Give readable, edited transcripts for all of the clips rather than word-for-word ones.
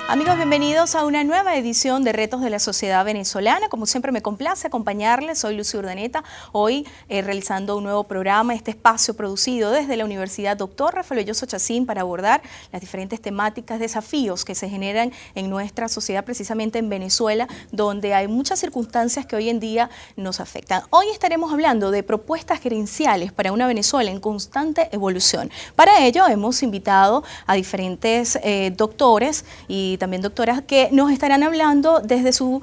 Amigos, bienvenidos a una nueva edición de Retos de la Sociedad Venezolana. Como siempre me complace acompañarles, soy Lucy Urdaneta, hoy realizando un nuevo programa, este espacio producido desde la Universidad Dr. Rafael Belloso Chacín para abordar las diferentes temáticas, desafíos que se generan en nuestra sociedad, precisamente en Venezuela, donde hay muchas circunstancias que hoy en día nos afectan. Hoy estaremos hablando de propuestas gerenciales para una Venezuela en constante evolución. Para ello hemos invitado a diferentes doctores y también doctoras que nos estarán hablando desde su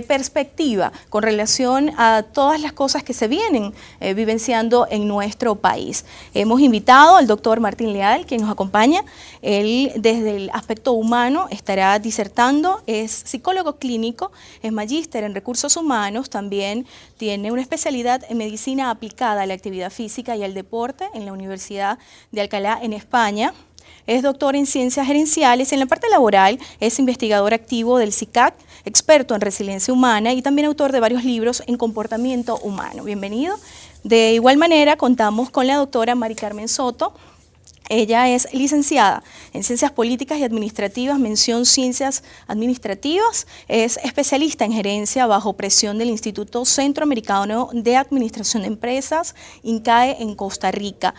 perspectiva con relación a todas las cosas que se vienen vivenciando en nuestro país. Hemos invitado al doctor Martín Leal, quien nos acompaña. Él desde el aspecto humano estará disertando, es psicólogo clínico, es magíster en recursos humanos, también tiene una especialidad en medicina aplicada a la actividad física y al deporte en la Universidad de Alcalá en España. Es doctor en ciencias gerenciales y en la parte laboral es investigador activo del CICAC, experto en resiliencia humana y también autor de varios libros en comportamiento humano. Bienvenido. De igual manera contamos con la doctora Mari Carmen Soto. Ella es licenciada en Ciencias Políticas y Administrativas, mención Ciencias Administrativas, es especialista en gerencia bajo presión del Instituto Centroamericano de Administración de Empresas, INCAE, en Costa Rica.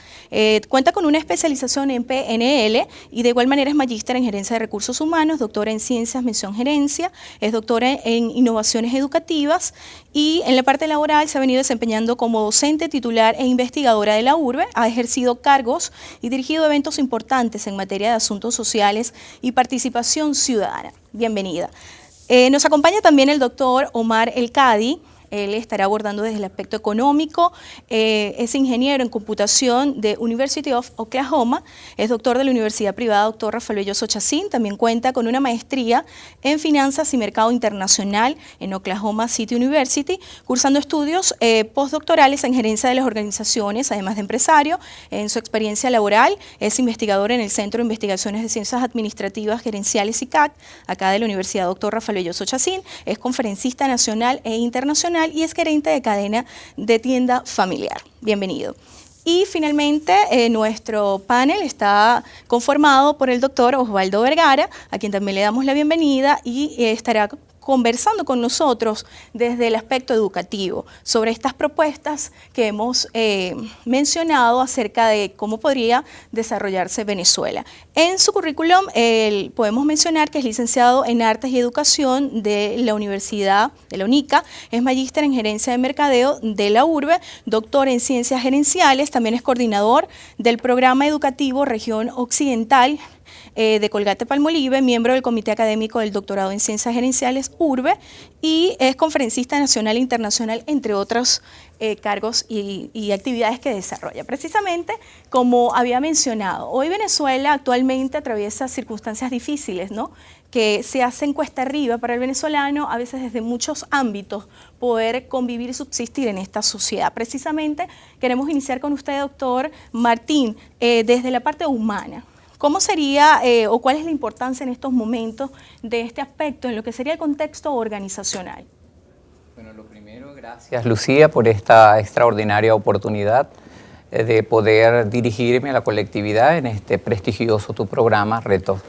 Cuenta con una especialización en PNL y de igual manera es magíster en Gerencia de Recursos Humanos, doctora en Ciencias, mención Gerencia, es doctora en Innovaciones Educativas y en la parte laboral se ha venido desempeñando como docente titular e investigadora de la URBE, ha ejercido cargos y dirigido eventos importantes en materia de asuntos sociales y participación ciudadana. Bienvenida. Nos acompaña también el doctor Omar El Cadi. Él estará abordando desde el aspecto económico, es ingeniero en computación de University of Oklahoma, es doctor de la Universidad Privada Dr. Rafael Belloso Chacín, también cuenta con una maestría en Finanzas y Mercado Internacional en Oklahoma City University, cursando estudios postdoctorales en gerencia de las organizaciones, además de empresario. En su experiencia laboral es investigador en el Centro de Investigaciones de Ciencias Administrativas Gerenciales CICAC, acá de la Universidad Dr. Rafael Belloso Chacín, es conferencista nacional e internacional y es gerente de cadena de tienda familiar. Bienvenido. Y finalmente nuestro panel está conformado por el doctor Osvaldo Vergara, a quien también le damos la bienvenida y estará conversando con nosotros desde el aspecto educativo sobre estas propuestas que hemos mencionado acerca de cómo podría desarrollarse Venezuela. En su currículum podemos mencionar que es licenciado en Artes y Educación de la Universidad de la UNICA, es magíster en Gerencia de Mercadeo de la URBE, doctor en Ciencias Gerenciales, también es coordinador del Programa Educativo Región Occidental de Colgate-Palmolive, miembro del Comité Académico del Doctorado en Ciencias Gerenciales URBE y es conferencista nacional e internacional, entre otros cargos y actividades que desarrolla. Precisamente, como había mencionado, hoy Venezuela actualmente atraviesa circunstancias difíciles, ¿no?, que se hacen cuesta arriba para el venezolano, a veces desde muchos ámbitos, poder convivir y subsistir en esta sociedad. Precisamente queremos iniciar con usted, doctor Martín, desde la parte humana. ¿Cómo sería o cuál es la importancia en estos momentos de este aspecto en lo que sería el contexto organizacional? Bueno, lo primero, gracias Lucía por esta extraordinaria oportunidad de poder dirigirme a la colectividad en este prestigioso tu programa, Retos.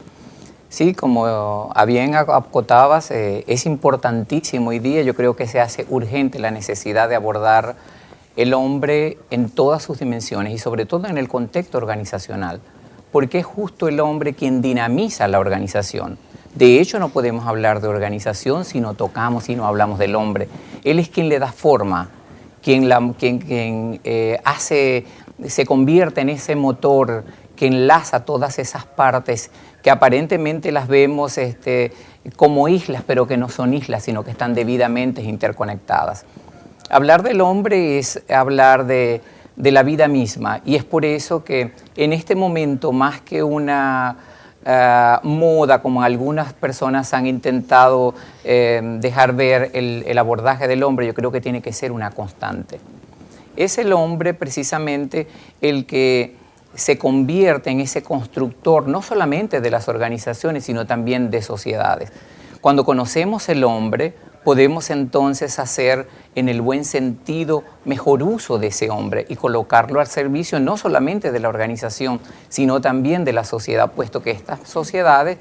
Sí, como bien acotabas, es importantísimo hoy día, yo creo que se hace urgente la necesidad de abordar el hombre en todas sus dimensiones y sobre todo en el contexto organizacional, porque es justo el hombre quien dinamiza la organización. De hecho, no podemos hablar de organización si no tocamos, si no hablamos del hombre. Él es quien le da forma, quien se convierte en ese motor que enlaza todas esas partes que aparentemente las vemos como islas, pero que no son islas, sino que están debidamente interconectadas. Hablar del hombre es hablar de la vida misma y es por eso que en este momento, más que una moda, como algunas personas han intentado dejar ver el abordaje del hombre, yo creo que tiene que ser una constante. Es el hombre precisamente el que se convierte en ese constructor, no solamente de las organizaciones, sino también de sociedades. Cuando conocemos el hombre, podemos entonces hacer, en el buen sentido, mejor uso de ese hombre y colocarlo al servicio no solamente de la organización, sino también de la sociedad, puesto que estas sociedades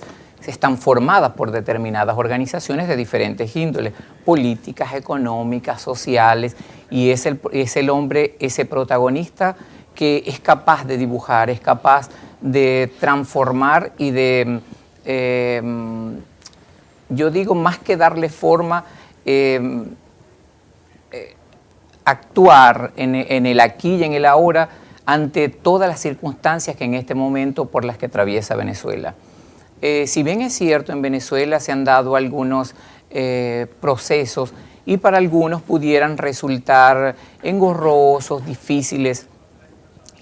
están formadas por determinadas organizaciones de diferentes índoles, políticas, económicas, sociales, y es el hombre, ese protagonista que es capaz de dibujar, es capaz de transformar y de, yo digo, más que darle forma, actuar en el aquí y en el ahora ante todas las circunstancias que en este momento por las que atraviesa Venezuela. Si bien es cierto, en Venezuela se han dado algunos procesos y para algunos pudieran resultar engorrosos, difíciles,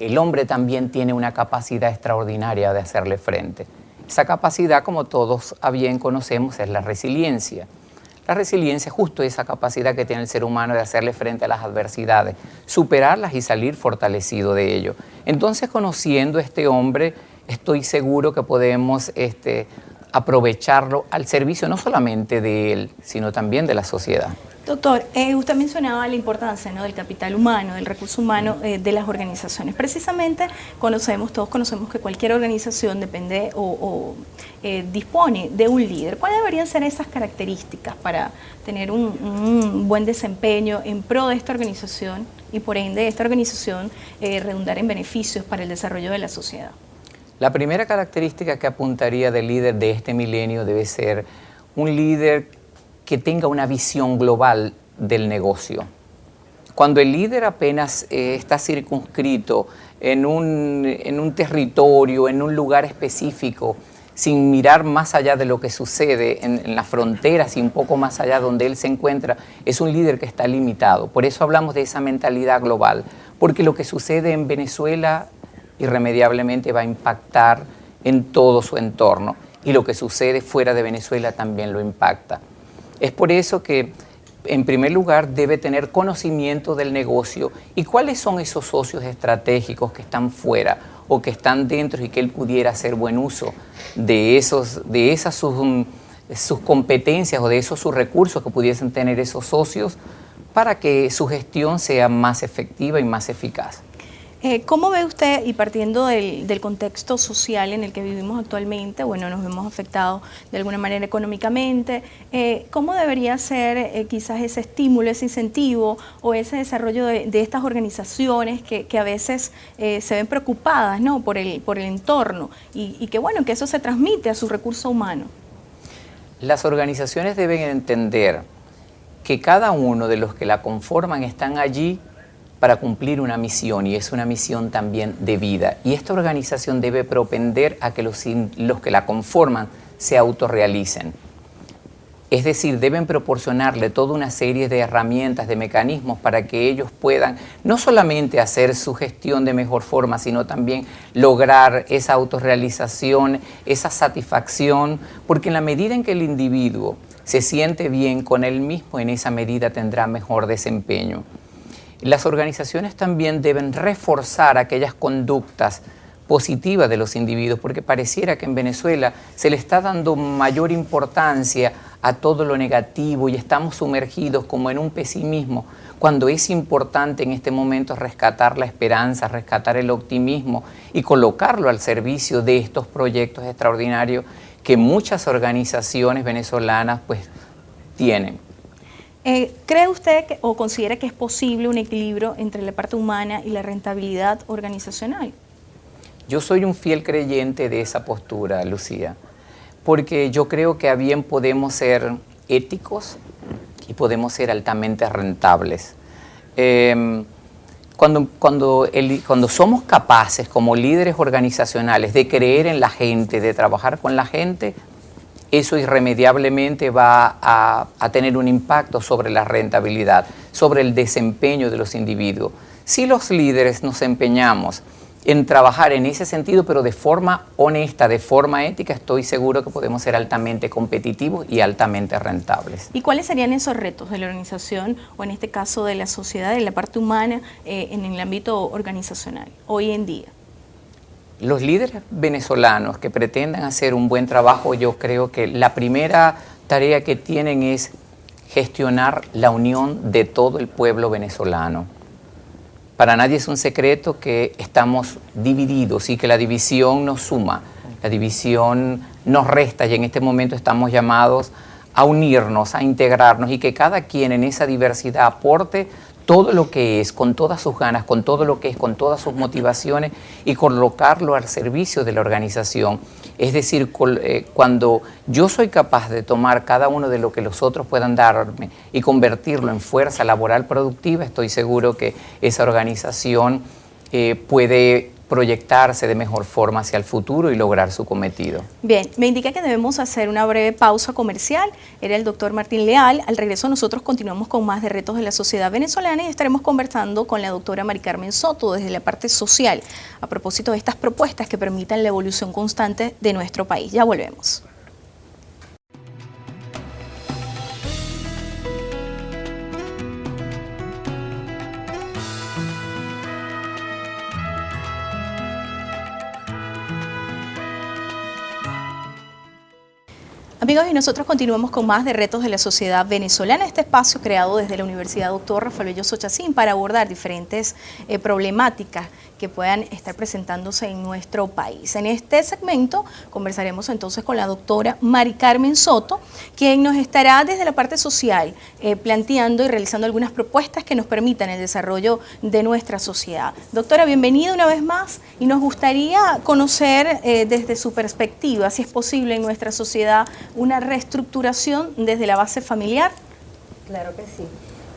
el hombre también tiene una capacidad extraordinaria de hacerle frente. Esa capacidad, como todos a bien conocemos, es la resiliencia. La resiliencia es justo esa capacidad que tiene el ser humano de hacerle frente a las adversidades, superarlas y salir fortalecido de ello. Entonces, conociendo a este hombre, estoy seguro que podemos aprovecharlo al servicio no solamente de él, sino también de la sociedad. Doctor, usted mencionaba la importancia, ¿no?, del capital humano, del recurso humano de las organizaciones. Precisamente todos conocemos que cualquier organización depende o dispone de un líder. ¿Cuáles deberían ser esas características para tener un buen desempeño en pro de esta organización y por ende esta organización redundar en beneficios para el desarrollo de la sociedad? La primera característica que apuntaría del líder de este milenio debe ser un líder que tenga una visión global del negocio. Cuando el líder apenas está circunscrito en un territorio, en un lugar específico, sin mirar más allá de lo que sucede en las fronteras y un poco más allá donde él se encuentra, es un líder que está limitado. Por eso hablamos de esa mentalidad global, porque lo que sucede en Venezuela irremediablemente va a impactar en todo su entorno y lo que sucede fuera de Venezuela también lo impacta. Es por eso que, en primer lugar, debe tener conocimiento del negocio y cuáles son esos socios estratégicos que están fuera o que están dentro y que él pudiera hacer buen uso de esas sus competencias o de esos sus recursos que pudiesen tener esos socios para que su gestión sea más efectiva y más eficaz. ¿Cómo ve usted, y partiendo del contexto social en el que vivimos actualmente, bueno, nos vemos afectados de alguna manera económicamente, cómo debería ser quizás ese estímulo, ese incentivo o ese desarrollo de estas organizaciones que a veces se ven preocupadas, ¿no?, por el entorno y que, bueno, que eso se transmite a su recurso humano? Las organizaciones deben entender que cada uno de los que la conforman están allí para cumplir una misión, y es una misión también de vida. Y esta organización debe propender a que los que la conforman se autorrealicen. Es decir, deben proporcionarle toda una serie de herramientas, de mecanismos para que ellos puedan no solamente hacer su gestión de mejor forma, sino también lograr esa autorrealización, esa satisfacción, porque en la medida en que el individuo se siente bien con él mismo, en esa medida tendrá mejor desempeño. Las organizaciones también deben reforzar aquellas conductas positivas de los individuos, porque pareciera que en Venezuela se le está dando mayor importancia a todo lo negativo y estamos sumergidos como en un pesimismo, cuando es importante en este momento rescatar la esperanza, rescatar el optimismo y colocarlo al servicio de estos proyectos extraordinarios que muchas organizaciones venezolanas pues tienen. ¿Cree usted o considera que es posible un equilibrio entre la parte humana y la rentabilidad organizacional? Yo soy un fiel creyente de esa postura, Lucía, porque yo creo que a bien podemos ser éticos y podemos ser altamente rentables. Cuando somos capaces como líderes organizacionales de creer en la gente, de trabajar con la gente, eso irremediablemente va a tener un impacto sobre la rentabilidad, sobre el desempeño de los individuos. Si los líderes nos empeñamos en trabajar en ese sentido, pero de forma honesta, de forma ética, estoy seguro que podemos ser altamente competitivos y altamente rentables. ¿Y cuáles serían esos retos de la organización, o en este caso de la sociedad, de la parte humana, en el ámbito organizacional, hoy en día? Los líderes venezolanos que pretendan hacer un buen trabajo, yo creo que la primera tarea que tienen es gestionar la unión de todo el pueblo venezolano. Para nadie es un secreto que estamos divididos y que la división nos suma, la división nos resta y en este momento estamos llamados a unirnos, a integrarnos y que cada quien en esa diversidad aporte todo lo que es, con todas sus ganas, con todo lo que es, con todas sus motivaciones y colocarlo al servicio de la organización. Es decir, cuando yo soy capaz de tomar cada uno de lo que los otros puedan darme y convertirlo en fuerza laboral productiva, estoy seguro que esa organización puede proyectarse de mejor forma hacia el futuro y lograr su cometido. Bien, me indica que debemos hacer una breve pausa comercial. Era el doctor Martín Leal. Al regreso nosotros continuamos con más de Retos de la Sociedad Venezolana y estaremos conversando con la doctora Mari Carmen Soto desde la parte social a propósito de estas propuestas que permitan la evolución constante de nuestro país. Ya volvemos. Amigos, y nosotros continuamos con más de Retos de la Sociedad Venezolana, este espacio creado desde la Universidad Dr. Rafael Belloso Chacín para abordar diferentes problemáticas que puedan estar presentándose en nuestro país. En este segmento conversaremos entonces con la doctora Mari Carmen Soto, quien nos estará desde la parte social planteando y realizando algunas propuestas que nos permitan el desarrollo de nuestra sociedad. Doctora, bienvenida una vez más y nos gustaría conocer desde su perspectiva si es posible en nuestra sociedad una reestructuración desde la base familiar. Claro que sí.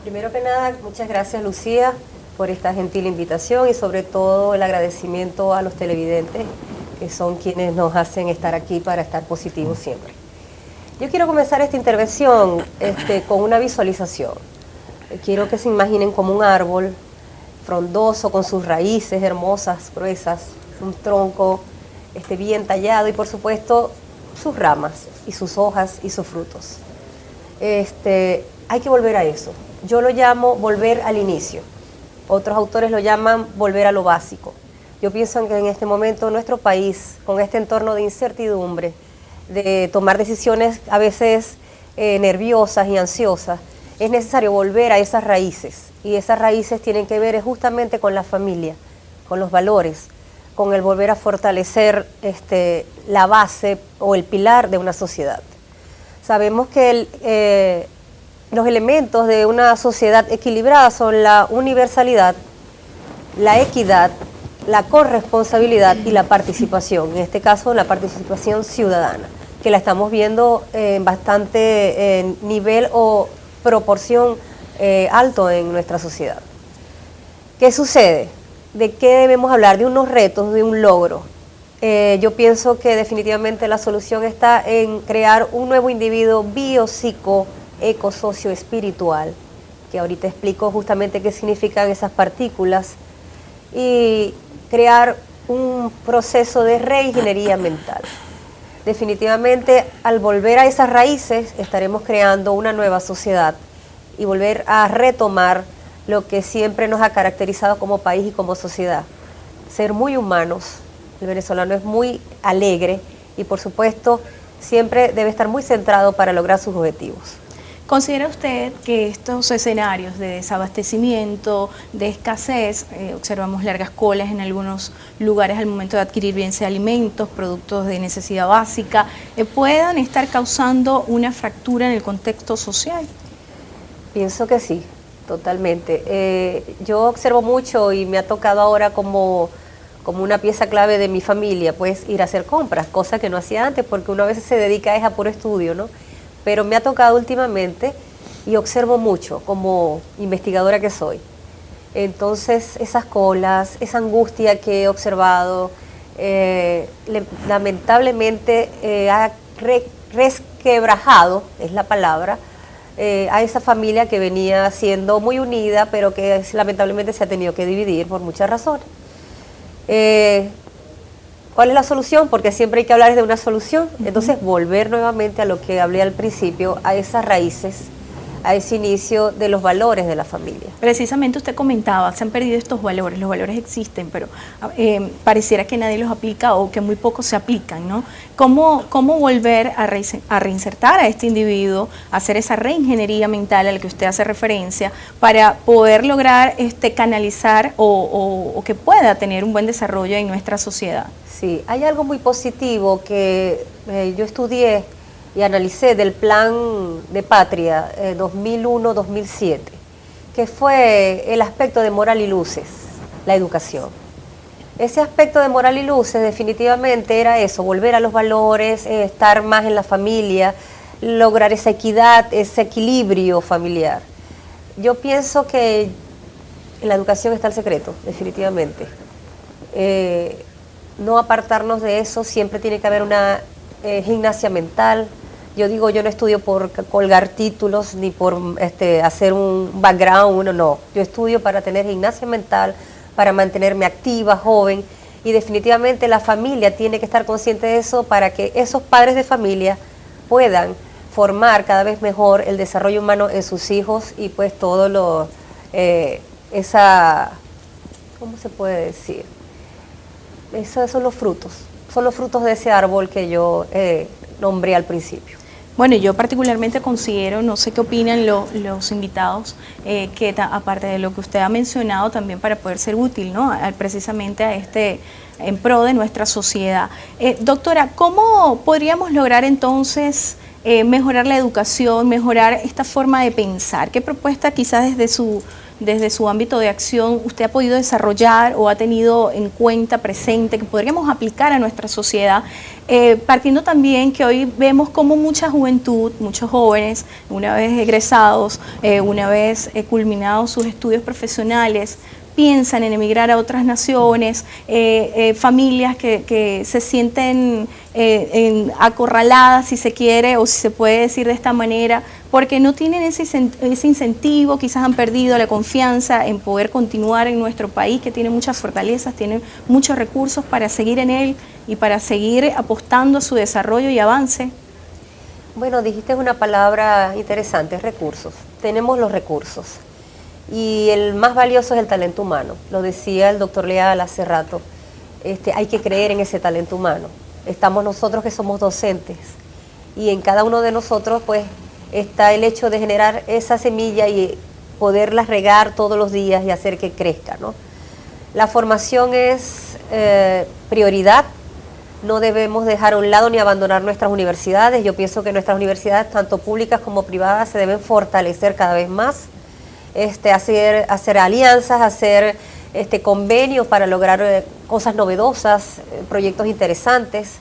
Primero que nada, muchas gracias, Lucía, por esta gentil invitación y sobre todo el agradecimiento a los televidentes que son quienes nos hacen estar aquí para estar positivos siempre. Yo quiero comenzar esta intervención con una visualización. Quiero que se imaginen como un árbol frondoso con sus raíces hermosas, gruesas, un tronco bien tallado y por supuesto sus ramas y sus hojas y sus frutos. Hay que volver a eso. Yo lo llamo volver al inicio. Otros autores lo llaman volver a lo básico. Yo pienso que en este momento nuestro país, con este entorno de incertidumbre, de tomar decisiones a veces nerviosas y ansiosas, es necesario volver a esas raíces. Y esas raíces tienen que ver justamente con la familia, con los valores, con el volver a fortalecer la base o el pilar de una sociedad. Sabemos que los elementos de una sociedad equilibrada son la universalidad, la equidad, la corresponsabilidad y la participación, en este caso la participación ciudadana, que la estamos viendo en bastante nivel o proporción alto en nuestra sociedad. ¿Qué sucede? ¿De qué debemos hablar? De unos retos, de un logro. Yo pienso que definitivamente la solución está en crear un nuevo individuo biopsico, eco, socio, espiritual, que ahorita explico justamente qué significan esas partículas, y crear un proceso de reingeniería mental. Definitivamente, al volver a esas raíces, estaremos creando una nueva sociedad y volver a retomar lo que siempre nos ha caracterizado como país y como sociedad. Ser muy humanos. El venezolano es muy alegre y, por supuesto, siempre debe estar muy centrado para lograr sus objetivos. ¿Considera usted que estos escenarios de desabastecimiento, de escasez, observamos largas colas en algunos lugares al momento de adquirir bien sea alimentos, productos de necesidad básica, puedan estar causando una fractura en el contexto social? Pienso que sí, totalmente. Yo observo mucho y me ha tocado ahora como una pieza clave de mi familia, pues ir a hacer compras, cosa que no hacía antes porque uno a veces se dedica a puro estudio, ¿no? Pero me ha tocado últimamente y observo mucho como investigadora que soy. Entonces, esas colas, esa angustia que he observado, lamentablemente ha resquebrajado, es la palabra, a esa familia que venía siendo muy unida, pero que lamentablemente se ha tenido que dividir por muchas razones. ¿Cuál es la solución? Porque siempre hay que hablar de una solución. Entonces, volver nuevamente a lo que hablé al principio, a esas raíces, a ese inicio de los valores de la familia. Precisamente usted comentaba, se han perdido estos valores, los valores existen, pero pareciera que nadie los aplica o que muy pocos se aplican, ¿no? ¿Cómo volver a reinsertar a este individuo, hacer esa reingeniería mental a la que usted hace referencia, para poder lograr canalizar o que pueda tener un buen desarrollo en nuestra sociedad? Sí, hay algo muy positivo que yo estudié y analicé del Plan de Patria 2001-2007, que fue el aspecto de moral y luces, la educación. Ese aspecto de moral y luces definitivamente era eso, volver a los valores, estar más en la familia, lograr esa equidad, ese equilibrio familiar. Yo pienso que en la educación está el secreto, definitivamente. No apartarnos de eso, siempre tiene que haber una gimnasia mental. Yo digo, yo no estudio por colgar títulos ni por hacer un background, no. Yo estudio para tener gimnasia mental, para mantenerme activa, joven, y definitivamente la familia tiene que estar consciente de eso para que esos padres de familia puedan formar cada vez mejor el desarrollo humano en sus hijos y pues todo lo, ¿cómo se puede decir? Esos son los frutos de ese árbol que yo nombré al principio. Bueno, yo particularmente considero, no sé qué opinan los invitados, que aparte de lo que usted ha mencionado, también para poder ser útil, ¿no? Precisamente en pro de nuestra sociedad. Doctora, ¿cómo podríamos lograr entonces mejorar la educación, mejorar esta forma de pensar? ¿Qué propuesta quizás desde su ámbito de acción usted ha podido desarrollar o ha tenido en cuenta presente que podríamos aplicar a nuestra sociedad, partiendo también que hoy vemos como mucha juventud, muchos jóvenes, una vez egresados, una vez culminados sus estudios profesionales, piensan en emigrar a otras naciones, familias que se sienten acorraladas, si se quiere, o si se puede decir de esta manera, porque no tienen ese incentivo, quizás han perdido la confianza en poder continuar en nuestro país, que tiene muchas fortalezas, tiene muchos recursos para seguir en él y para seguir apostando a su desarrollo y avance. Bueno, dijiste una palabra interesante, recursos. Tenemos los recursos. Y el más valioso es el talento humano, lo decía el doctor Leal hace rato, hay que creer en ese talento humano. Estamos nosotros que somos docentes y en cada uno de nosotros pues está el hecho de generar esa semilla y poderla regar todos los días y hacer que crezca, ¿no? La formación es prioridad, no debemos dejar a un lado ni abandonar nuestras universidades. Yo pienso que nuestras universidades, tanto públicas como privadas, se deben fortalecer cada vez más. Hacer alianzas, hacer convenios para lograr cosas novedosas, proyectos interesantes.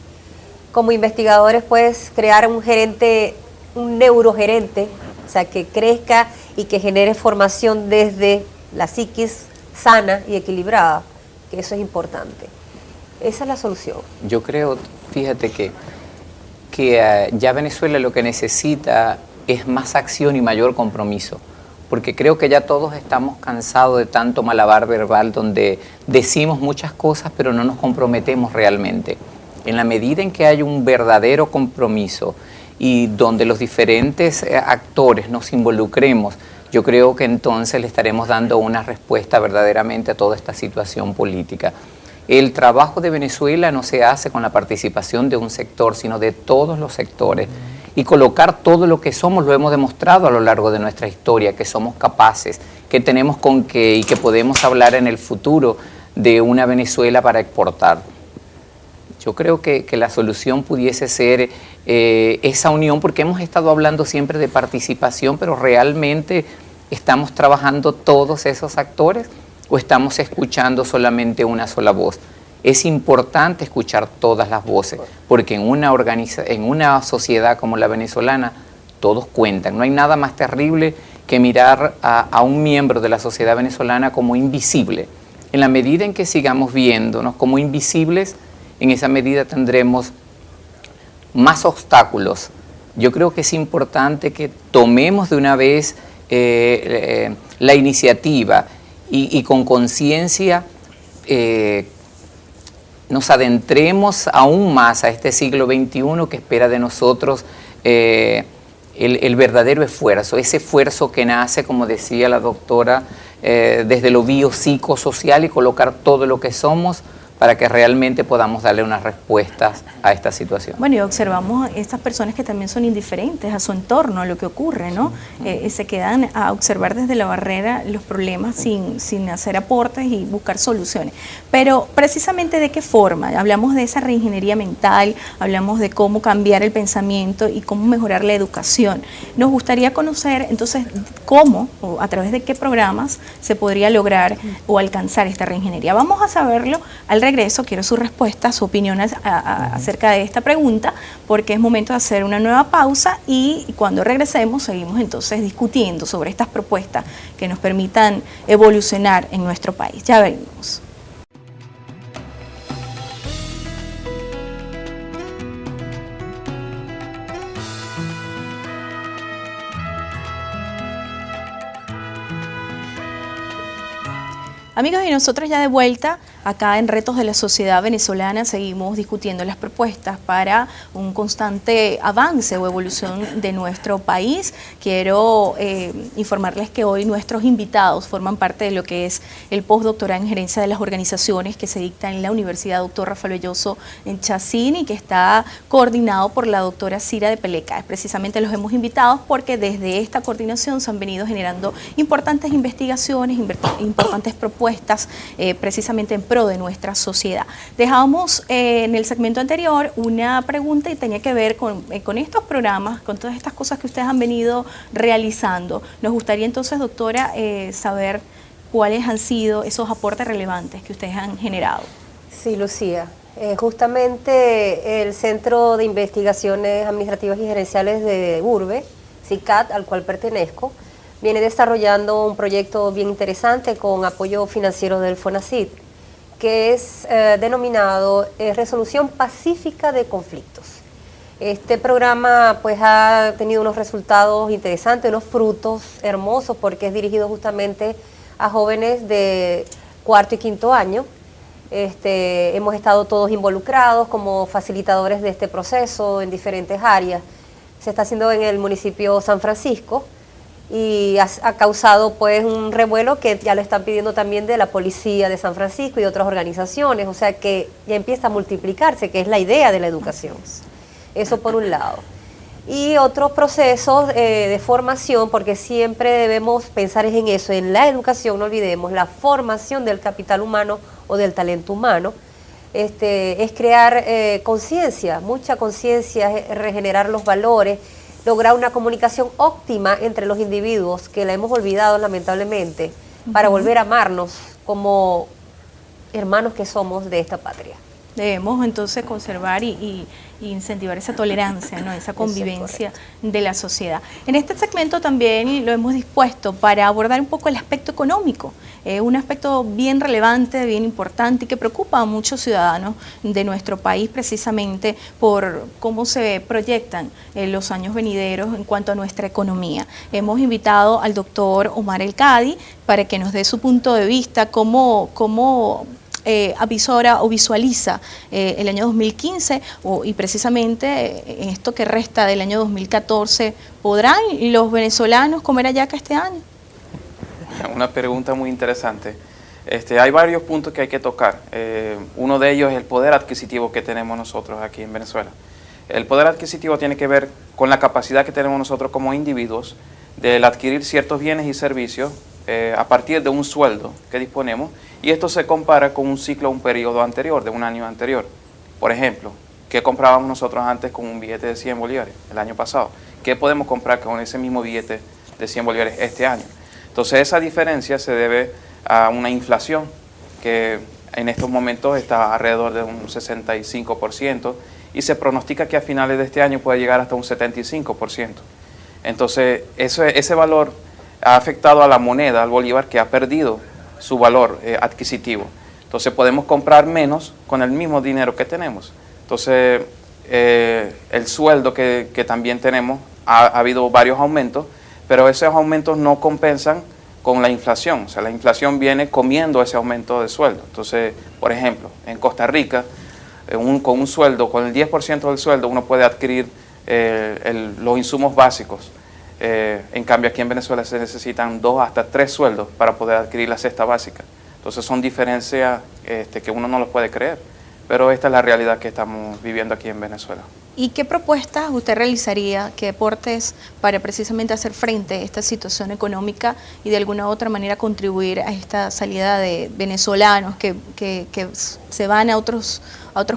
Como investigadores, pues, crear un gerente, un neurogerente, o sea, que crezca y que genere formación desde la psiquis sana y equilibrada, que eso es importante. Esa es la solución. Yo creo, fíjate que ya Venezuela lo que necesita es más acción y mayor compromiso. Porque creo que ya todos estamos cansados de tanto malabar verbal donde decimos muchas cosas pero no nos comprometemos realmente. En la medida en que hay un verdadero compromiso y donde los diferentes actores nos involucremos, yo creo que entonces le estaremos dando una respuesta verdaderamente a toda esta situación política. El trabajo de Venezuela no se hace con la participación de un sector, sino de todos los sectores. Y colocar todo lo que somos, lo hemos demostrado a lo largo de nuestra historia, que somos capaces, que tenemos con qué y que podemos hablar en el futuro de una Venezuela para exportar. Yo creo que la solución pudiese ser esa unión, porque hemos estado hablando siempre de participación, pero realmente ¿estamos trabajando todos esos actores o estamos escuchando solamente una sola voz? Es importante escuchar todas las voces, porque en una sociedad como la venezolana, todos cuentan. No hay nada más terrible que mirar a un miembro de la sociedad venezolana como invisible. En la medida en que sigamos viéndonos como invisibles, en esa medida tendremos más obstáculos. Yo creo que es importante que tomemos de una vez la iniciativa y con conciencia nos adentremos aún más a este siglo XXI que espera de nosotros el verdadero esfuerzo, ese esfuerzo que nace, como decía la doctora, desde lo biopsicosocial y colocar todo lo que somos para que realmente podamos darle unas respuestas a esta situación. Bueno, y observamos estas personas que también son indiferentes a su entorno, a lo que ocurre, ¿no? Se quedan a observar desde la barrera los problemas sin hacer aportes y buscar soluciones. Pero precisamente ¿de qué forma? Hablamos de esa reingeniería mental, hablamos de cómo cambiar el pensamiento y cómo mejorar la educación. Nos gustaría conocer entonces cómo o a través de qué programas se podría lograr o alcanzar esta reingeniería. Vamos a saberlo al regreso. Quiero su respuesta, su opinión acerca de esta pregunta, porque es momento de hacer una nueva pausa y cuando regresemos seguimos entonces discutiendo sobre estas propuestas que nos permitan evolucionar en nuestro país. Ya venimos. Amigos, y nosotros ya de vuelta acá en Retos de la Sociedad Venezolana seguimos discutiendo las propuestas para un constante avance o evolución de nuestro país. Quiero informarles que hoy nuestros invitados forman parte de lo que es el postdoctorado en gerencia de las organizaciones que se dicta en la Universidad Dr. Rafael Belloso en Chacín y que está coordinado por la doctora Cira de Peleca. Precisamente los hemos invitado porque desde esta coordinación se han venido generando importantes investigaciones, importantes propuestas precisamente en pro de nuestra sociedad. Dejábamos en el segmento anterior una pregunta y tenía que ver con estos programas, con todas estas cosas que ustedes han venido realizando. Nos gustaría entonces, doctora, saber cuáles han sido esos aportes relevantes que ustedes han generado. Sí, Lucía. Justamente el Centro de Investigaciones Administrativas y Gerenciales de Urbe, CICAD, al cual pertenezco, viene desarrollando un proyecto bien interesante con apoyo financiero del FONACYT, que es denominado Resolución Pacífica de Conflictos. Este programa pues ha tenido unos resultados interesantes, unos frutos hermosos, porque es dirigido justamente a jóvenes de cuarto y quinto año. Hemos estado todos involucrados como facilitadores de este proceso en diferentes áreas. Se está haciendo en el municipio San Francisco, y ha causado pues un revuelo que ya lo están pidiendo también de la policía de San Francisco y de otras organizaciones, o sea que ya empieza a multiplicarse, que es la idea de la educación. Eso por un lado. Y otros procesos de formación, porque siempre debemos pensar en eso, en la educación, no olvidemos, la formación del capital humano o del talento humano, es crear conciencia, mucha conciencia, regenerar los valores, lograr una comunicación óptima entre los individuos, que la hemos olvidado lamentablemente, para volver a amarnos como hermanos que somos de esta patria. Debemos entonces conservar y incentivar esa tolerancia, ¿no? Esa convivencia de la sociedad. En este segmento también lo hemos dispuesto para abordar un poco el aspecto económico, un aspecto bien relevante, bien importante y que preocupa a muchos ciudadanos de nuestro país precisamente por cómo se proyectan los años venideros en cuanto a nuestra economía. Hemos invitado al doctor Omar El Cadi para que nos dé su punto de vista, cómo avisora o visualiza el año 2015 y precisamente en esto que resta del año 2014, ¿podrán los venezolanos comer hallaca este año? Una pregunta muy interesante. Hay varios puntos que hay que tocar. Uno de ellos es el poder adquisitivo que tenemos nosotros aquí en Venezuela. El poder adquisitivo tiene que ver con la capacidad que tenemos nosotros como individuos de adquirir ciertos bienes y servicios a partir de un sueldo que disponemos, y esto se compara con un ciclo, un periodo anterior, de un año anterior. Por ejemplo, ¿qué comprábamos nosotros antes con un billete de 100 bolívares el año pasado? ¿Qué podemos comprar con ese mismo billete de 100 bolívares este año? Entonces esa diferencia se debe a una inflación que en estos momentos está alrededor de un 65% y se pronostica que a finales de este año puede llegar hasta un 75%. Entonces ese valor ha afectado a la moneda, al bolívar, que ha perdido su valor adquisitivo. Entonces podemos comprar menos con el mismo dinero que tenemos. Entonces el sueldo que también tenemos, ha habido varios aumentos, pero esos aumentos no compensan con la inflación. O sea, la inflación viene comiendo ese aumento de sueldo. Entonces, por ejemplo, en Costa Rica, con un sueldo, con el 10% del sueldo, uno puede adquirir los insumos básicos. En cambio, aquí en Venezuela se necesitan 2 hasta 3 sueldos para poder adquirir la cesta básica. Entonces son diferencias que uno no lo puede creer, pero esta es la realidad que estamos viviendo aquí en Venezuela. ¿Y qué propuestas usted realizaría, qué aportes para precisamente hacer frente a esta situación económica y de alguna u otra manera contribuir a esta salida de venezolanos que se van a otros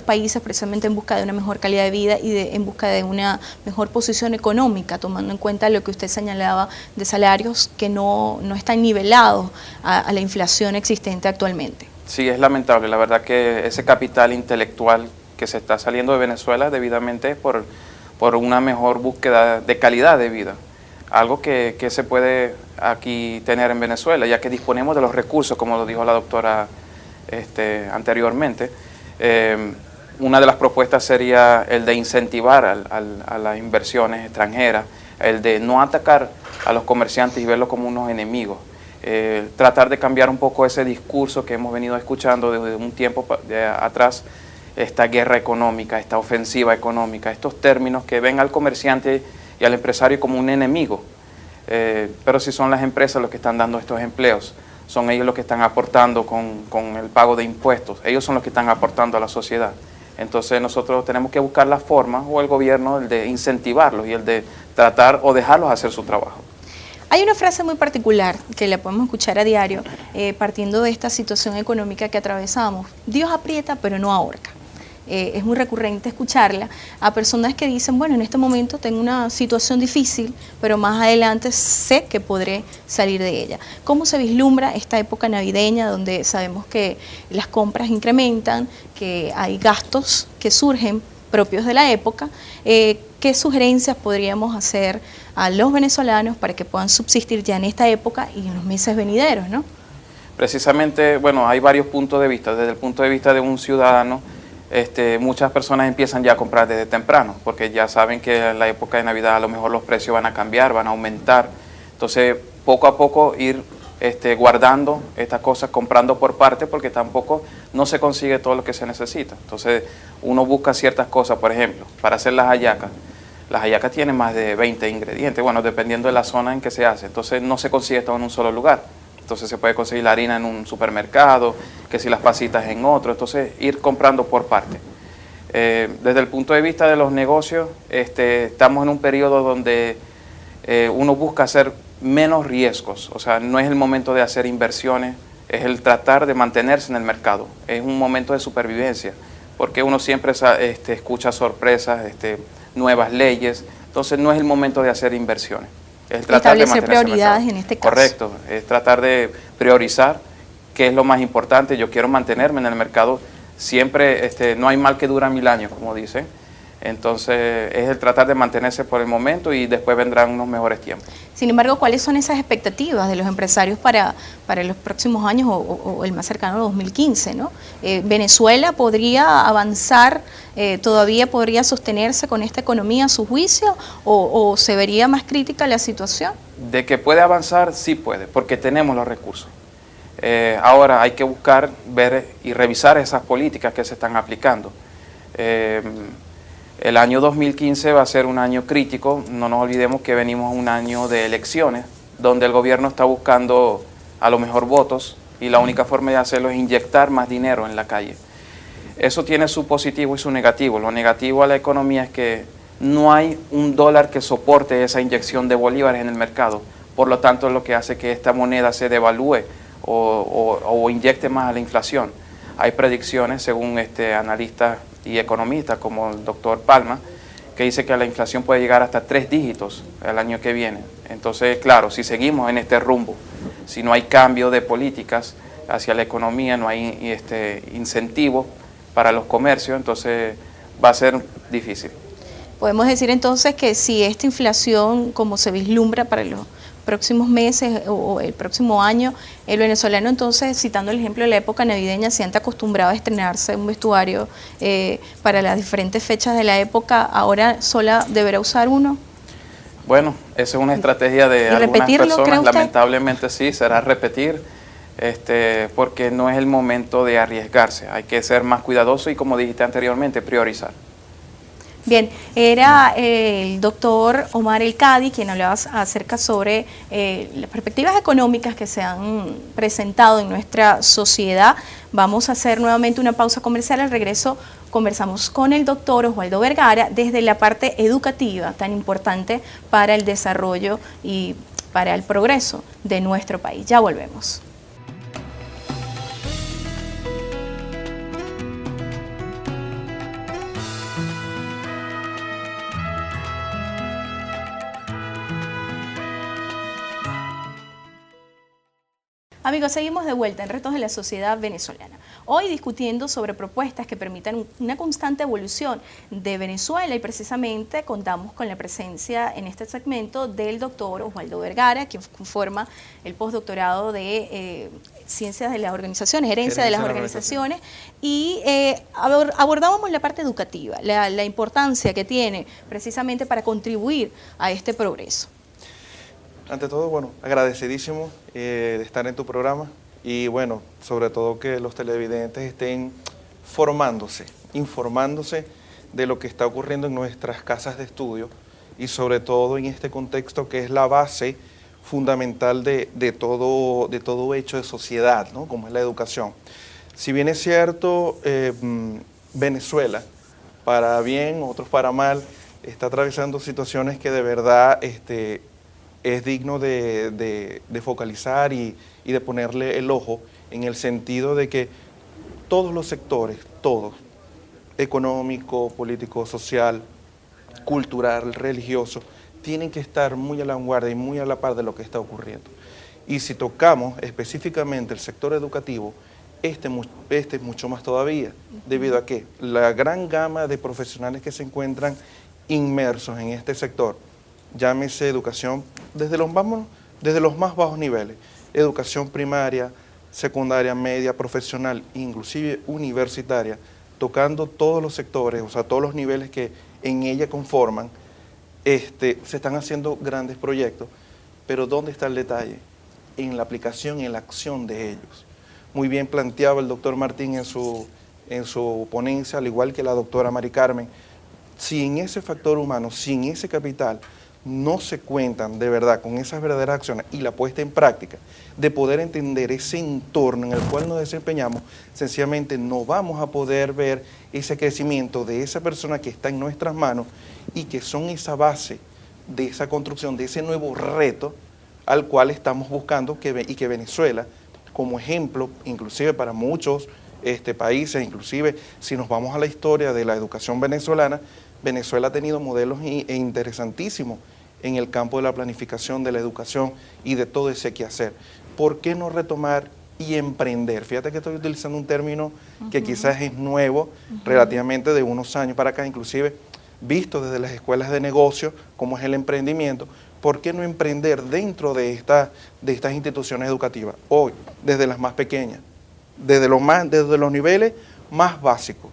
países precisamente en busca de una mejor calidad de vida y en busca de una mejor posición económica, tomando en cuenta lo que usted señalaba de salarios que no están nivelados a la inflación existente actualmente? Sí, es lamentable. La verdad que ese capital intelectual que se está saliendo de Venezuela debidamente por una mejor búsqueda de calidad de vida. Algo que se puede aquí tener en Venezuela, ya que disponemos de los recursos, como lo dijo la doctora anteriormente. Una de las propuestas sería el de incentivar a las inversiones extranjeras, el de no atacar a los comerciantes y verlos como unos enemigos. Tratar de cambiar un poco ese discurso que hemos venido escuchando desde un tiempo atrás, esta guerra económica, esta ofensiva económica, estos términos que ven al comerciante y al empresario como un enemigo. Pero si son las empresas los que están dando estos empleos, son ellos los que están aportando con el pago de impuestos, ellos son los que están aportando a la sociedad. Entonces nosotros tenemos que buscar la forma, o el gobierno, el de incentivarlos y el de tratar o dejarlos hacer su trabajo. Hay una frase muy particular que la podemos escuchar a diario, partiendo de esta situación económica que atravesamos. Dios aprieta pero no ahorca. Es muy recurrente escucharla a personas que dicen, bueno, en este momento tengo una situación difícil, pero más adelante sé que podré salir de ella. ¿Cómo se vislumbra esta época navideña donde sabemos que las compras incrementan, que hay gastos que surgen propios de la época? ¿Qué sugerencias podríamos hacer a los venezolanos para que puedan subsistir ya en esta época y en los meses venideros, ¿no? Precisamente, bueno, hay varios puntos de vista. Desde el punto de vista de un ciudadano, muchas personas empiezan ya a comprar desde temprano, porque ya saben que en la época de Navidad a lo mejor los precios van a cambiar, van a aumentar. Entonces, poco a poco ir guardando estas cosas, comprando por parte, porque tampoco no se consigue todo lo que se necesita. Entonces, uno busca ciertas cosas, por ejemplo, para hacer las hallacas. Las hallacas tienen más de 20 ingredientes, bueno, dependiendo de la zona en que se hace. Entonces, no se consigue todo en un solo lugar. Entonces se puede conseguir la harina en un supermercado, que si las pasitas en otro, entonces ir comprando por parte. Desde el punto de vista de los negocios, estamos en un periodo donde uno busca hacer menos riesgos, o sea, no es el momento de hacer inversiones, es el tratar de mantenerse en el mercado, es un momento de supervivencia, porque uno siempre escucha sorpresas, nuevas leyes, entonces no es el momento de hacer inversiones. Es tratar de establecer prioridades en este caso. Correcto, es tratar de priorizar qué es lo más importante. Yo quiero mantenerme en el mercado siempre, no hay mal que dura 1000 años, como dicen. Entonces es el tratar de mantenerse por el momento y después vendrán unos mejores tiempos. Sin embargo, ¿cuáles son esas expectativas de los empresarios para los próximos años o el más cercano 2015, ¿no? ¿Venezuela podría avanzar, todavía podría sostenerse con esta economía a su juicio o se vería más crítica la situación? De que puede avanzar, sí puede, porque tenemos los recursos. Ahora hay que buscar, ver y revisar esas políticas que se están aplicando. El año 2015 va a ser un año crítico, no nos olvidemos que venimos a un año de elecciones, donde el gobierno está buscando a lo mejor votos y la única forma de hacerlo es inyectar más dinero en la calle. Eso tiene su positivo y su negativo. Lo negativo a la economía es que no hay un dólar que soporte esa inyección de bolívares en el mercado, por lo tanto es lo que hace que esta moneda se devalúe o inyecte más a la inflación. Hay predicciones, según analistas y economistas como el doctor Palma, que dice que la inflación puede llegar hasta 3 dígitos el año que viene. Entonces, claro, si seguimos en este rumbo, si no hay cambio de políticas hacia la economía, no hay incentivos para los comercios, entonces va a ser difícil. Podemos decir entonces que si esta inflación, como se vislumbra para los próximos meses o el próximo año, el venezolano entonces, citando el ejemplo de la época navideña, se siente acostumbrado a estrenarse un vestuario para las diferentes fechas de la época, ahora sola deberá usar uno. Bueno, esa es una estrategia de algunas personas, lamentablemente sí, será repetir, porque no es el momento de arriesgarse, hay que ser más cuidadoso y como dijiste anteriormente, priorizar. Bien, era el doctor Omar El Cadi quien hablaba acerca sobre las perspectivas económicas que se han presentado en nuestra sociedad. Vamos a hacer nuevamente una pausa comercial. Al regreso conversamos con el doctor Oswaldo Vergara desde la parte educativa, tan importante para el desarrollo y para el progreso de nuestro país. Ya volvemos. Amigos, seguimos de vuelta en Retos de la Sociedad Venezolana. Hoy discutiendo sobre propuestas que permitan una constante evolución de Venezuela y precisamente contamos con la presencia en este segmento del doctor Oswaldo Vergara, quien conforma el postdoctorado de Ciencias de las Organizaciones, Gerencia de las Organizaciones, y abordábamos la parte educativa, la importancia que tiene precisamente para contribuir a este progreso. Ante todo, bueno, agradecidísimo de estar en tu programa y bueno, sobre todo que los televidentes estén formándose, informándose de lo que está ocurriendo en nuestras casas de estudio y sobre todo en este contexto que es la base fundamental de todo hecho de sociedad, ¿no? Como es la educación. Si bien es cierto, Venezuela, para bien, otros para mal, está atravesando situaciones que de verdad es digno de focalizar y de ponerle el ojo en el sentido de que todos los sectores, todos, económico, político, social, cultural, religioso, tienen que estar muy a la vanguardia y muy a la par de lo que está ocurriendo. Y si tocamos específicamente el sector educativo, este es mucho más todavía, debido a que la gran gama de profesionales que se encuentran inmersos en este sector, llámese educación desde los más bajos niveles, educación primaria, secundaria, media, profesional, inclusive universitaria, tocando todos los sectores, o sea, todos los niveles que en ella conforman, se están haciendo grandes proyectos, pero ¿dónde está el detalle? En la aplicación y en la acción de ellos. Muy bien planteaba el doctor Martín en su ponencia, al igual que la doctora Mari Carmen, sin ese factor humano, sin ese capital, no se cuentan de verdad con esas verdaderas acciones y la puesta en práctica de poder entender ese entorno en el cual nos desempeñamos, sencillamente no vamos a poder ver ese crecimiento de esa persona que está en nuestras manos y que son esa base de esa construcción, de ese nuevo reto al cual estamos buscando y que Venezuela, como ejemplo, inclusive para muchos países, inclusive si nos vamos a la historia de la educación venezolana, Venezuela ha tenido modelos interesantísimos en el campo de la planificación, de la educación y de todo ese quehacer. ¿Por qué no retomar y emprender? Fíjate que estoy utilizando un término que quizás es nuevo, relativamente de unos años para acá, inclusive visto desde las escuelas de negocio, como es el emprendimiento. ¿Por qué no emprender dentro de estas instituciones educativas? Hoy, desde las más pequeñas, desde los niveles más básicos.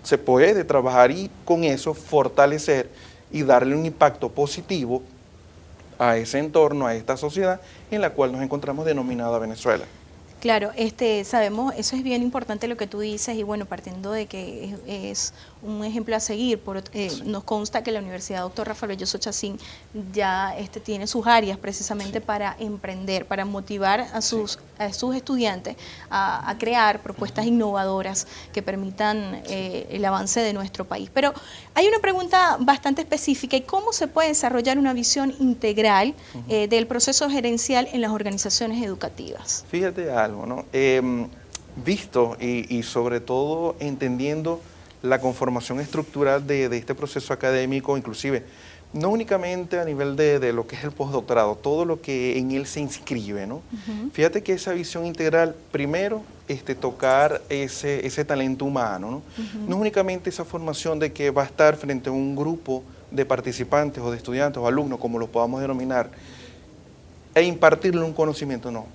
Se puede trabajar y con eso fortalecer y darle un impacto positivo a ese entorno, a esta sociedad en la cual nos encontramos denominada Venezuela. Claro, sabemos, eso es bien importante lo que tú dices y bueno, partiendo de que es un ejemplo a seguir, nos consta que la Universidad Dr. Rafael Belloso Chacín ya tiene sus áreas precisamente para emprender, para motivar a sus estudiantes a crear propuestas innovadoras que permitan el avance de nuestro país. Pero hay una pregunta bastante específica: ¿y cómo se puede desarrollar una visión integral del proceso gerencial en las organizaciones educativas? Fíjate algo, ¿no? Visto y sobre todo entendiendo la conformación estructural de este proceso académico, inclusive no únicamente a nivel de lo que es el postdoctorado, todo lo que en él se inscribe, ¿no? Fíjate que esa visión integral, primero, tocar ese talento humano, ¿no? No únicamente esa formación de que va a estar frente a un grupo de participantes o de estudiantes o alumnos, como lo podamos denominar, e impartirle un conocimiento, no.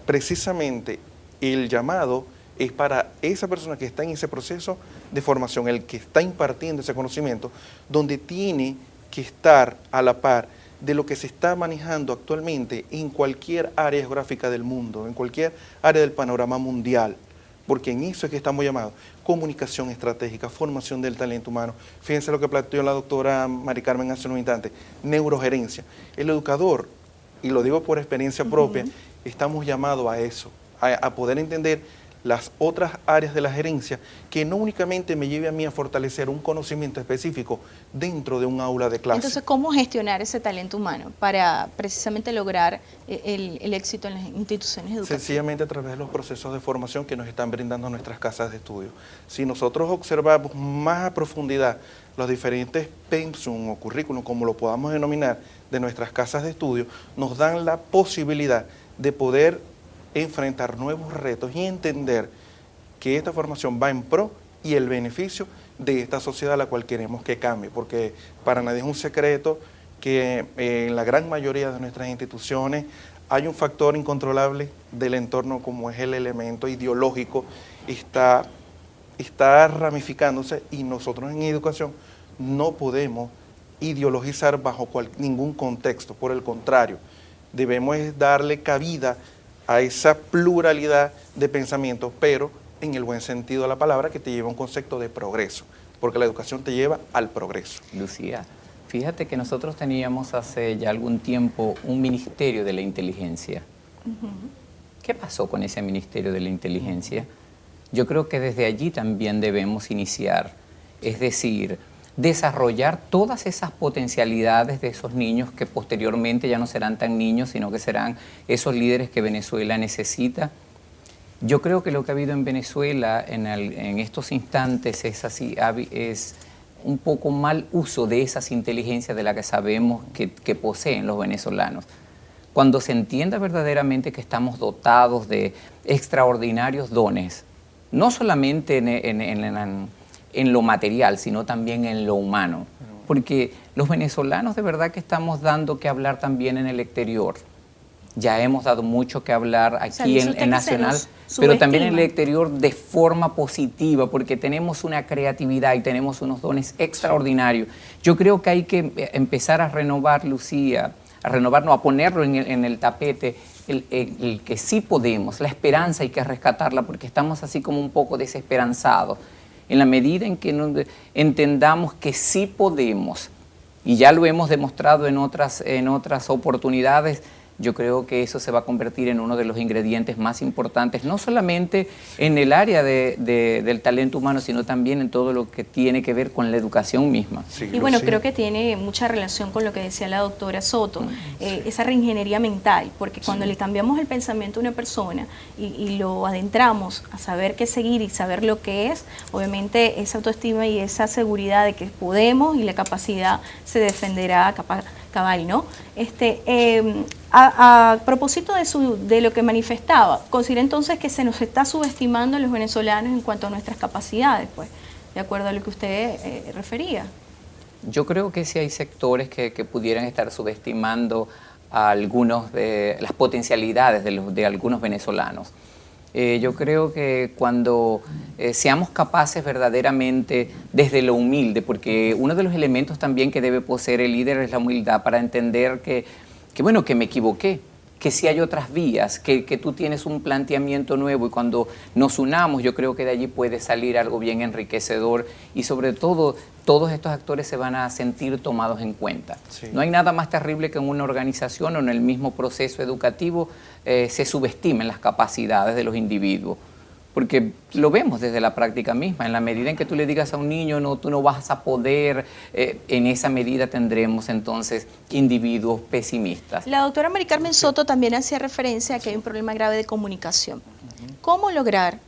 Precisamente el llamado es para esa persona que está en ese proceso de formación, el que está impartiendo ese conocimiento, donde tiene que estar a la par de lo que se está manejando actualmente en cualquier área geográfica del mundo, en cualquier área del panorama mundial, porque en eso es que estamos llamados. comunicación estratégica, formación del talento humano. Fíjense lo que planteó la doctora Mari Carmen hace un instante, neurogerencia. El educador, y lo digo por experiencia propia, estamos llamados a eso, a poder entender las otras áreas de la gerencia, que no únicamente me lleve a mí a fortalecer un conocimiento específico dentro de un aula de clase. Entonces, ¿cómo gestionar ese talento humano para precisamente lograr el éxito en las instituciones educativas? Sencillamente a través de los procesos de formación que nos están brindando nuestras casas de estudio. Si nosotros observamos más a profundidad los diferentes pensum o currículum, como lo podamos denominar, de nuestras casas de estudio, nos dan la posibilidad de poder enfrentar nuevos retos y entender que esta formación va en pro y el beneficio de esta sociedad a la cual queremos que cambie, porque para nadie es un secreto que en la gran mayoría de nuestras instituciones hay un factor incontrolable del entorno como es el elemento ideológico, está ramificándose y nosotros en educación no podemos ideologizar bajo ningún contexto, por el contrario, debemos darle cabida a esa pluralidad de pensamientos, pero en el buen sentido de la palabra, que te lleva a un concepto de progreso, porque la educación te lleva al progreso. Lucía, fíjate que nosotros teníamos hace ya algún tiempo un Ministerio de la Inteligencia. ¿Qué pasó con ese Ministerio de la Inteligencia? Yo creo que desde allí también debemos iniciar, es decir, desarrollar todas esas potencialidades de esos niños que posteriormente ya no serán tan niños, sino que serán esos líderes que Venezuela necesita. Yo creo que lo que ha habido en Venezuela en estos instantes es un poco mal uso de esas inteligencias de las que sabemos que poseen los venezolanos. Cuando se entienda verdaderamente que estamos dotados de extraordinarios dones, no solamente en lo material, sino también en lo humano. Porque los venezolanos de verdad que estamos dando que hablar también en el exterior. Ya hemos dado mucho que hablar aquí en Nacional, pero también en el exterior de forma positiva, porque tenemos una creatividad y tenemos unos dones extraordinarios. Yo creo que hay que empezar a renovar, Lucía, a ponerlo en el tapete, el que sí podemos, la esperanza hay que rescatarla, porque estamos así como un poco desesperanzados. En la medida en que entendamos que sí podemos, y ya lo hemos demostrado en otras oportunidades, yo creo que eso se va a convertir en uno de los ingredientes más importantes, no solamente en el área del talento humano, sino también en todo lo que tiene que ver con la educación misma. Sí, y bueno, sí. creo que tiene mucha relación con lo que decía la doctora Soto, esa reingeniería mental, porque cuando le cambiamos el pensamiento a una persona y lo adentramos a saber qué seguir y saber lo que es, obviamente esa autoestima y esa seguridad de que podemos y la capacidad se defenderá cabal, ¿no? A propósito de lo que manifestaba, considera entonces que se nos está subestimando a los venezolanos en cuanto a nuestras capacidades, pues, de acuerdo a lo que usted refería. Yo creo que sí hay sectores que pudieran estar subestimando a algunos de las potencialidades de algunos venezolanos. Yo creo que cuando seamos capaces verdaderamente desde lo humilde, porque uno de los elementos también que debe poseer el líder es la humildad para entender que me equivoqué, que sí hay otras vías, que tú tienes un planteamiento nuevo y cuando nos unamos yo creo que de allí puede salir algo bien enriquecedor y sobre todo todos estos actores se van a sentir tomados en cuenta. Sí. No hay nada más terrible que en una organización o en el mismo proceso educativo se subestimen las capacidades de los individuos. Porque lo vemos desde la práctica misma, en la medida en que tú le digas a un niño, no, tú no vas a poder, en esa medida tendremos entonces individuos pesimistas. La doctora Mari Carmen Soto también hacía referencia a que hay un problema grave de comunicación. ¿Cómo lograr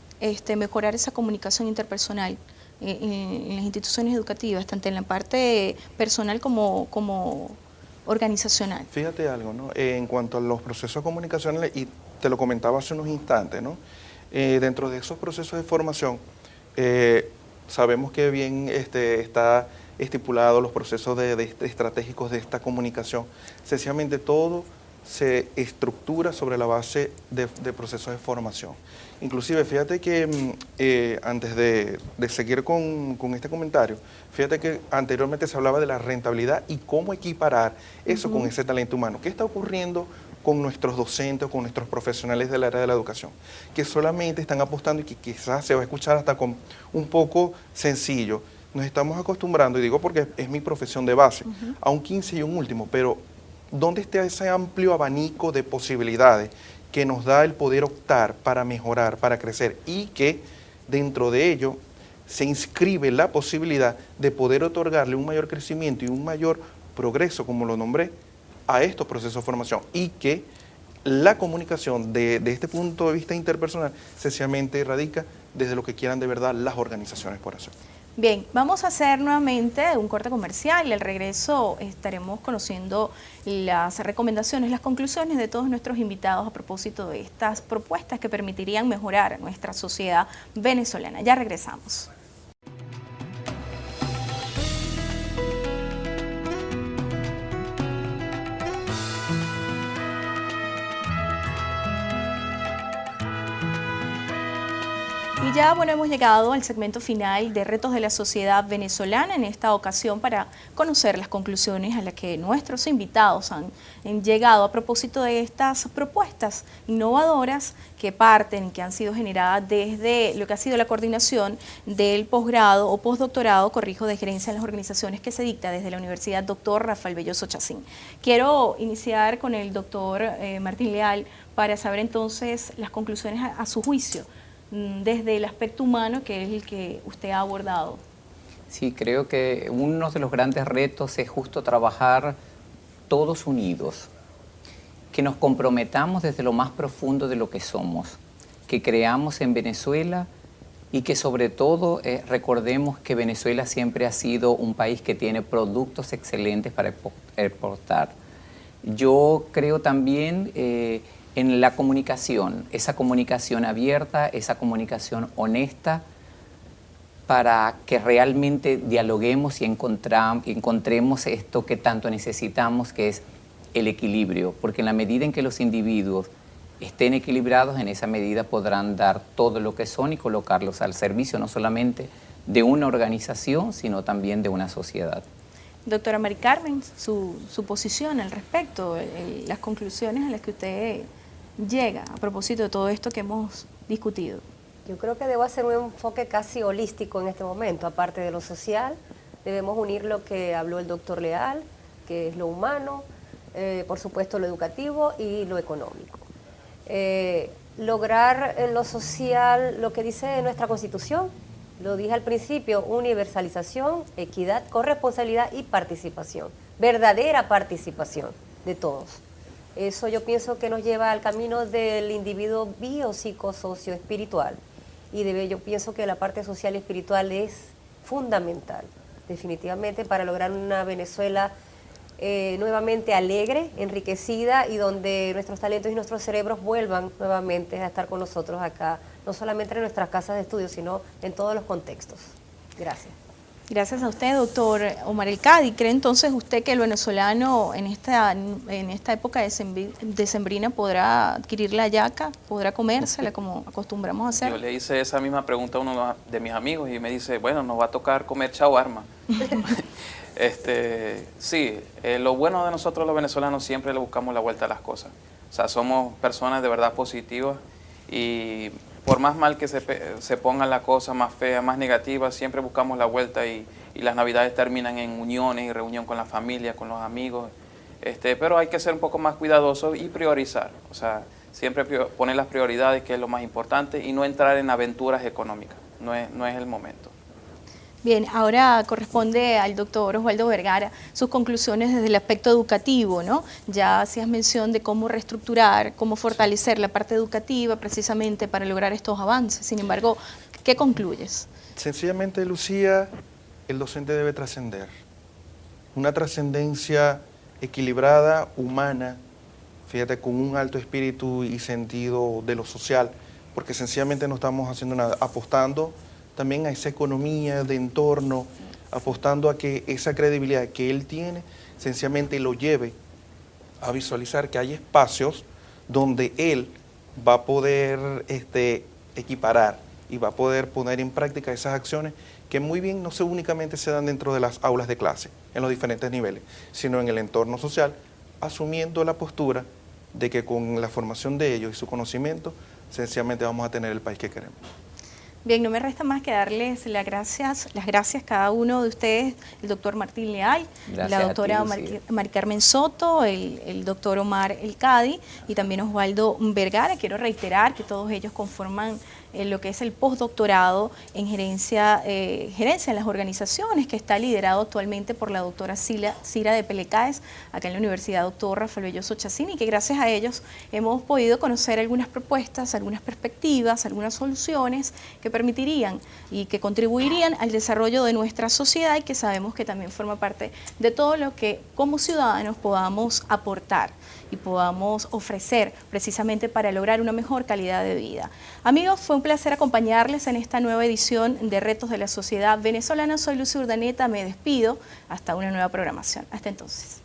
mejorar esa comunicación interpersonal en las instituciones educativas, tanto en la parte personal como organizacional? Fíjate algo, ¿no? En cuanto a los procesos comunicacionales, y te lo comentaba hace unos instantes, ¿no? Dentro de esos procesos de formación, sabemos que bien está estipulado los procesos estratégicos de esta comunicación. Sencillamente todo se estructura sobre la base de procesos de formación. Inclusive, fíjate que antes de seguir con este comentario, fíjate que anteriormente se hablaba de la rentabilidad y cómo equiparar eso con ese talento humano. ¿Qué está ocurriendo con nuestros docentes o con nuestros profesionales del área de la educación, que solamente están apostando y que quizás se va a escuchar hasta con un poco sencillo. Nos estamos acostumbrando, y digo porque es mi profesión de base, a un 15 y un último, pero ¿dónde está ese amplio abanico de posibilidades que nos da el poder optar para mejorar, para crecer, y que dentro de ello se inscribe la posibilidad de poder otorgarle un mayor crecimiento y un mayor progreso, como lo nombré, a estos procesos de formación, y que la comunicación de este punto de vista interpersonal sencillamente radica desde lo que quieran de verdad las organizaciones por hacer. Bien, vamos a hacer nuevamente un corte comercial y al regreso estaremos conociendo las recomendaciones, las conclusiones de todos nuestros invitados a propósito de estas propuestas que permitirían mejorar a nuestra sociedad venezolana. Ya regresamos. Y ya, bueno, hemos llegado al segmento final de Retos de la Sociedad Venezolana, en esta ocasión para conocer las conclusiones a las que nuestros invitados han llegado a propósito de estas propuestas innovadoras que parten, que han sido generadas desde lo que ha sido la coordinación del posgrado o postdoctorado, corrijo, de gerencia en las organizaciones que se dicta desde la Universidad Dr. Rafael Belloso Chacín. Quiero iniciar con el doctor Martín Leal para saber entonces las conclusiones a su juicio, desde el aspecto humano, que es el que usted ha abordado. Sí, creo que uno de los grandes retos es justo trabajar todos unidos, que nos comprometamos desde lo más profundo de lo que somos, que creamos en Venezuela y que sobre todo recordemos que Venezuela siempre ha sido un país que tiene productos excelentes para exportar. Yo creo también en la comunicación, esa comunicación abierta, esa comunicación honesta, para que realmente dialoguemos y encontremos esto que tanto necesitamos, que es el equilibrio, porque en la medida en que los individuos estén equilibrados, en esa medida podrán dar todo lo que son y colocarlos al servicio no solamente de una organización, sino también de una sociedad. Doctora Mari Carmen, su posición al respecto, las conclusiones a las que usted llega a propósito de todo esto que hemos discutido. Yo creo que debo hacer un enfoque casi holístico en este momento. Aparte de lo social, debemos unir lo que habló el doctor Leal, que es lo humano, por supuesto lo educativo y lo económico. Lograr en lo social lo que dice nuestra Constitución, lo dije al principio: universalización, equidad, corresponsabilidad y participación, verdadera participación de todos. Eso yo pienso que nos lleva al camino del individuo biopsicosocio-espiritual, y yo pienso que la parte social y espiritual es fundamental, definitivamente, para lograr una Venezuela nuevamente alegre, enriquecida, y donde nuestros talentos y nuestros cerebros vuelvan nuevamente a estar con nosotros acá, no solamente en nuestras casas de estudio, sino en todos los contextos. Gracias. Gracias a usted, doctor Omar El Cadi. ¿Cree entonces usted que el venezolano en esta época decembrina podrá adquirir la yaca, podrá comérsela como acostumbramos a hacer? Yo le hice esa misma pregunta a uno de mis amigos y me dice, bueno, nos va a tocar comer shawarma. Sí, lo bueno de nosotros los venezolanos, siempre le buscamos la vuelta a las cosas. O sea, somos personas de verdad positivas, y por más mal que se pongan las cosas, más feas, más negativas, siempre buscamos la vuelta, y las navidades terminan en uniones y reunión con la familia, con los amigos. Pero hay que ser un poco más cuidadosos y priorizar. O sea, siempre poner las prioridades, que es lo más importante, y no entrar en aventuras económicas. No es el momento. Bien, ahora corresponde al doctor Osvaldo Vergara sus conclusiones desde el aspecto educativo, ¿no? Ya hacías mención de cómo reestructurar, cómo fortalecer la parte educativa precisamente para lograr estos avances. Sin embargo, ¿qué concluyes? Sencillamente, Lucía, el docente debe trascender. Una trascendencia equilibrada, humana, fíjate, con un alto espíritu y sentido de lo social, porque sencillamente no estamos haciendo nada, apostando también a esa economía de entorno, apostando a que esa credibilidad que él tiene, sencillamente lo lleve a visualizar que hay espacios donde él va a poder equiparar y va a poder poner en práctica esas acciones que muy bien no únicamente se dan dentro de las aulas de clase, en los diferentes niveles, sino en el entorno social, asumiendo la postura de que con la formación de ellos y su conocimiento, sencillamente vamos a tener el país que queremos. Bien, no me resta más que darles las gracias a cada uno de ustedes, el doctor Martín Leal, Gracias la doctora a ti, Lucía. Mari Carmen Soto, el doctor Omar El Cadi y también Osvaldo Vergara. Quiero reiterar que todos ellos conforman lo que es el postdoctorado en gerencia en las organizaciones, que está liderado actualmente por la doctora Cira de Pelecaes, acá en la Universidad Doctor Rafael Belloso Chacín, y que gracias a ellos hemos podido conocer algunas propuestas, algunas perspectivas, algunas soluciones que permitirían y que contribuirían al desarrollo de nuestra sociedad y que sabemos que también forma parte de todo lo que como ciudadanos podamos aportar y podamos ofrecer precisamente para lograr una mejor calidad de vida. Amigos, fue un placer acompañarles en esta nueva edición de Retos de la Sociedad Venezolana. Soy Lucía Urdaneta, me despido hasta una nueva programación. Hasta entonces.